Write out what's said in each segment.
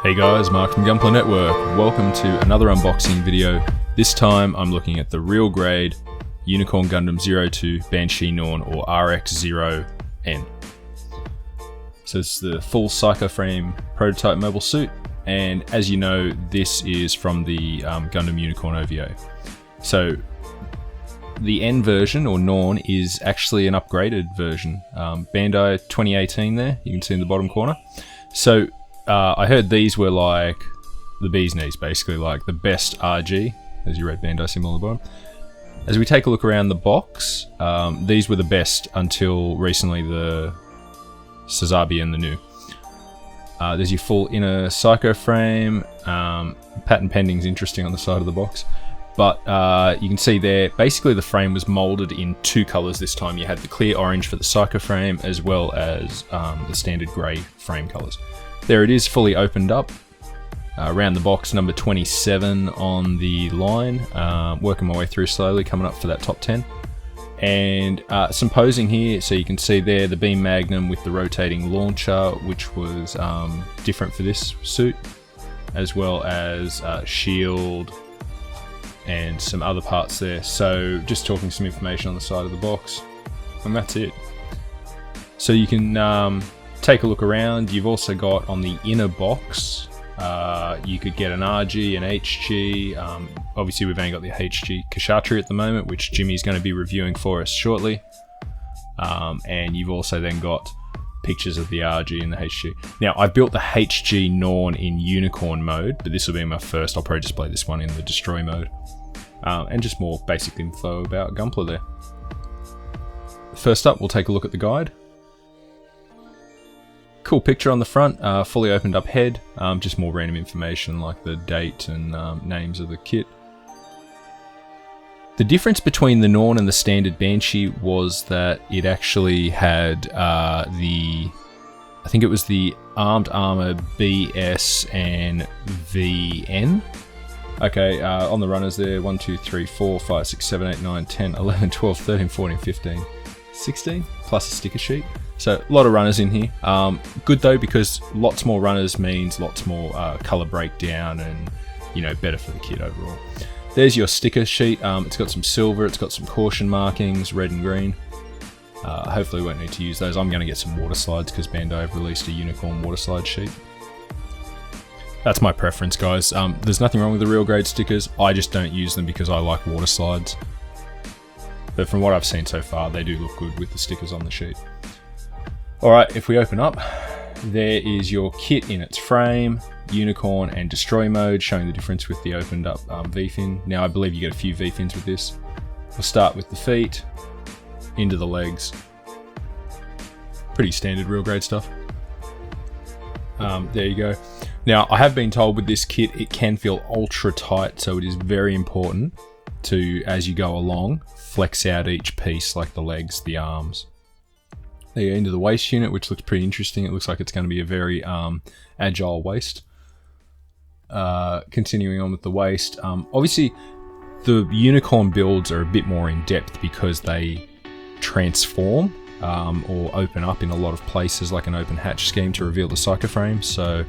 Hey guys, Mark from Gunpla Network. Welcome to another unboxing video. This time I'm looking at the real grade Unicorn Gundam 02 Banshee Norn or RX-0 N. So it's the full Psycho Frame prototype mobile suit, and as you know, this is from the Gundam Unicorn OVA. So the N version, or Norn, is actually an upgraded version. Bandai 2018 there, you can see in the bottom corner. So I heard these were like the bee's knees, basically like the best RG, as you read Bandai symbol on the bottom. As we take a look around the box, these were the best until recently the Sazabi and the new. There's your full inner Psycho Frame. Patent pending is interesting on the side of the box. But you can see there, basically the frame was molded in two colors this time. You had the clear orange for the Psycho Frame, as well as the standard gray frame colors. There it is, fully opened up. Around the box, number 27 on the line. Working my way through slowly, coming up for that top 10. And some posing here, so you can see there the beam magnum with the rotating launcher, which was different for this suit, as well as shield and some other parts there. So just talking some information on the side of the box, and that's it. So you can take a look around. You've also got on the inner box, you could get an RG, an HG. Obviously we've only got the HG Kshatriya at the moment, which Jimmy's going to be reviewing for us shortly. And you've also then got pictures of the RG and the HG. Now I've built the HG Norn in Unicorn mode, but this will be my first. I'll probably just play this one in the Destroy mode. And just more basic info about Gunpla there. First up, we'll take a look at the guide. Cool picture on the front, fully opened up head, just more random information like the date and names of the kit. The difference between the Norn and the standard Banshee was that it actually had I think it was the Armed Armor BS and VN. Okay, on the runners there, 1, 2, 3, 4, 5, 6, 7, 8, 9, 10, 11, 12, 13, 14, 15, 16, plus a sticker sheet. So a lot of runners in here. Good though, because lots more runners means lots more color breakdown and, you know, better for the kit overall. There's your sticker sheet. It's got some silver, it's got some caution markings, red and green. Hopefully we won't need to use those. I'm going to get some water slides because Bandai have released a Unicorn water slide sheet. That's my preference, guys. There's nothing wrong with the real grade stickers. I just don't use them because I like water slides. But from what I've seen so far, they do look good with the stickers on the sheet. Alright, if we open up, there is your kit in its frame, Unicorn and Destroy mode, showing the difference with the opened up V-fin. Now I believe you get a few V-fins with this. We'll start with the feet, into the legs. Pretty standard real grade stuff. There you go. Now I have been told with this kit it can feel ultra tight, so it is very important to, as you go along, flex out each piece like the legs, the arms. There you go, into the waist unit, which looks pretty interesting. It looks like it's going to be a very agile waist. Continuing on with the waist, obviously the Unicorn builds are a bit more in depth because they transform or open up in a lot of places, like an open hatch scheme to reveal the Psycho Frame. So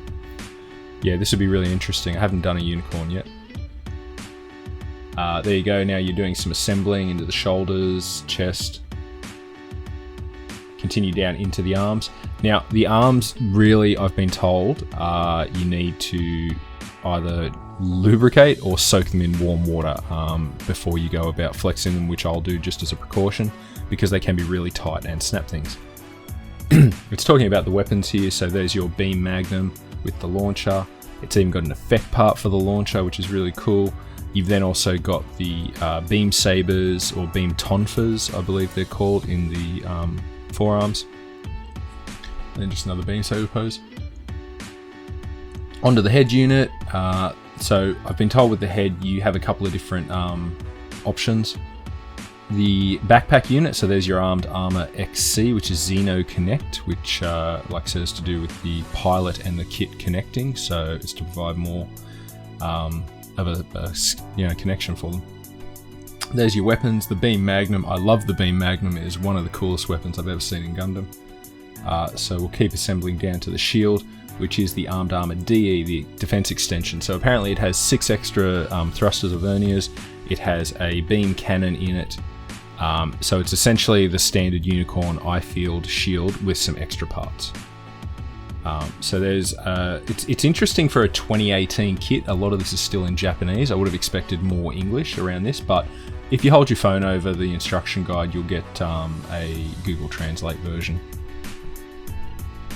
yeah, this would be really interesting. I haven't done a Unicorn yet. There you go, now you're doing some assembling into the shoulders, chest. Continue down into the arms. Now the arms, really, I've been told, you need to either lubricate or soak them in warm water before you go about flexing them, which I'll do just as a precaution because they can be really tight and snap things. It's talking about the weapons here, so there's your beam magnum with the launcher. It's even got an effect part for the launcher, which is really cool. You've then also got the beam sabers, or beam tonfas, I believe they're called, in the forearms. And then just another beam saber pose. Onto the head unit. So I've been told with the head you have a couple of different options. The backpack unit, so there's your Armed Armor XC, which is Xeno Connect, which like I said, is to do with the pilot and the kit connecting, so it's to provide more of a connection for them. There's your weapons, the Beam Magnum. I love the Beam Magnum. It is one of the coolest weapons I've ever seen in Gundam. So we'll keep assembling down to the shield. which is the Armed Armor DE, the defense extension. So apparently it has 6 extra thrusters or verniers. It has a beam cannon in it. So it's essentially the standard Unicorn eye field shield with some extra parts. So there's, it's interesting for a 2018 kit. A lot of this is still in Japanese. I would have expected more English around this, but if you hold your phone over the instruction guide, you'll get a Google Translate version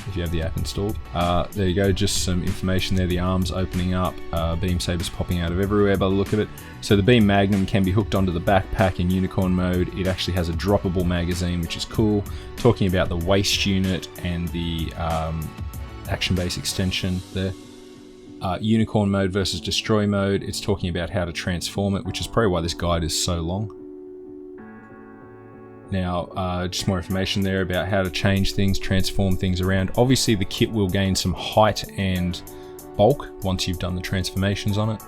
if you have the app installed. There you go, just some information there. The arms opening up, beam sabers popping out of everywhere by the look of it. So the beam magnum can be hooked onto the backpack in Unicorn mode. It actually has a droppable magazine, which is cool. Talking about the waist unit and the action base extension there. Unicorn mode versus destroy mode, it's talking about how to transform it, which is probably why this guide is so long. Now, just more information there about how to change things, transform things around. Obviously the kit will gain some height and bulk once you've done the transformations on it.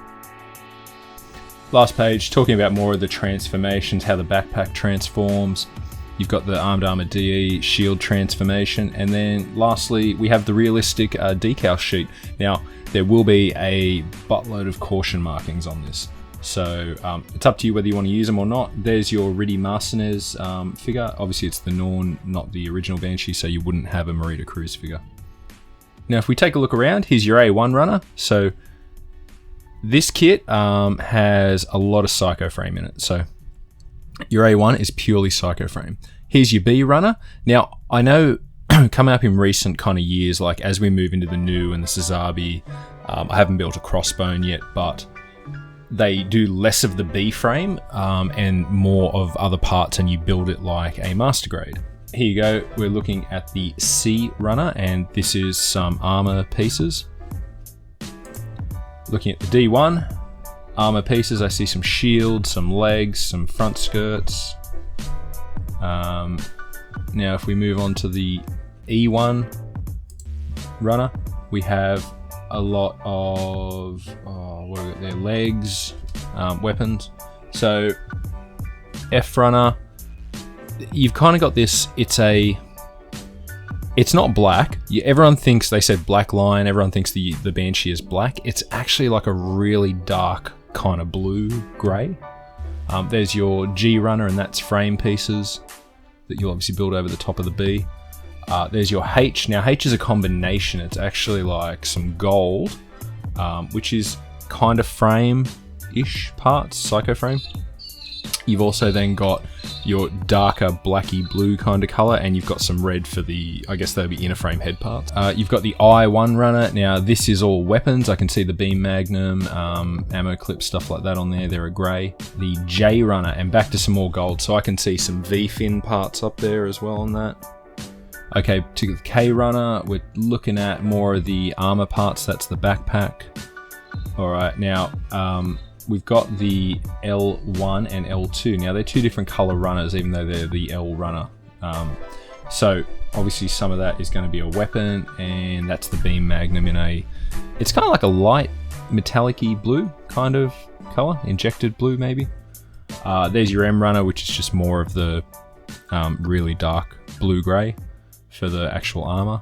Last page, talking about more of the transformations, how the backpack transforms. You've got the Armed Armor DE shield transformation, and then lastly we have the realistic decal sheet. Now there will be a buttload of caution markings on this, so it's up to you whether you want to use them or not. There's your Riddhe Marcenas figure. Obviously it's the Norn, not the original Banshee, so you wouldn't have a Merida Cruise figure. Now if we take a look around, here's your A1 runner. So this kit has a lot of psycho frame in it. So your A1 is purely psycho frame. Here's your B runner. Now I know coming up in recent kind of years, like as we move into the new and the Suzabi, I haven't built a crossbone yet, but they do less of the B frame and more of other parts, and you build it like a master grade. Here you go, we're looking at the C runner, and this is some armor pieces. Looking at the D1, armor pieces, I see some shields, some legs, some front skirts. Now if we move on to the E1 runner, we have a lot of what have we got there? Legs, weapons. So F runner, you've kind of got this. It's not black. Everyone thinks, they said black line. Everyone thinks the Banshee is black. It's actually like a really dark kind of blue grey. There's your G runner, and that's frame pieces that you'll obviously build over the top of the B. There's your H. Now H is a combination. It's actually like some gold, which is kind of frame-ish parts, psycho frame. You've also then got your darker blacky blue kind of color, and you've got some red for the, I guess they'll be inner frame head parts. You've got the I1 runner. Now this is all weapons. I can see the beam magnum, ammo clip, stuff like that on there. They're a gray. The J runner, and back to some more gold. So I can see some V-fin parts up there as well on that. Okay, to the K runner, we're looking at more of the armor parts. That's the backpack. All right, now we've got the L1 and L2. Now they're two different color runners, even though they're the L runner. So obviously some of that is going to be a weapon, and that's the beam magnum in a, it's kind of like a light metallic-y blue kind of color, injected blue maybe. There's your M runner, which is just more of the really dark blue-gray for the actual armor.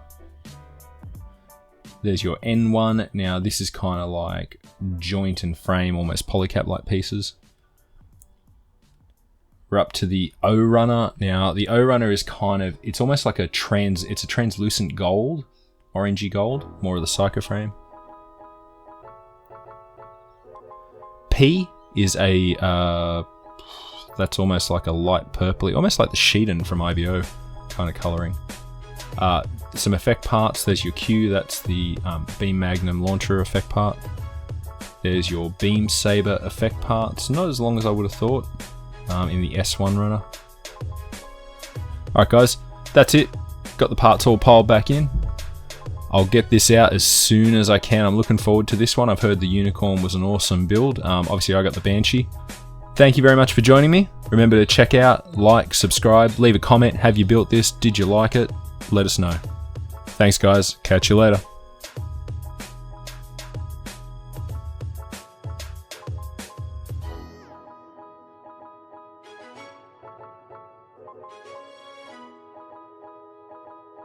There's your N1. Now this is kind of like joint and frame, almost polycap like pieces. We're up to the O runner. Now the O runner is kind of, it's almost like it's a translucent gold, orangey gold, more of the psycho frame. P is a that's almost like a light purpley, almost like the Sheetan from IBO kind of coloring. Some effect parts. There's your Q, that's the beam magnum launcher effect part. There's your beam saber effect parts, not as long as I would have thought, in the S1 runner. Alright guys, that's it. Got the parts all piled back in. I'll get this out as soon as I can. I'm looking forward to this one. I've heard the Unicorn was an awesome build. Obviously I got the Banshee. Thank you very much for joining me. Remember to check out, like, subscribe, leave a comment. Have you built this? Did you like it? Let us know. Thanks guys, catch you later.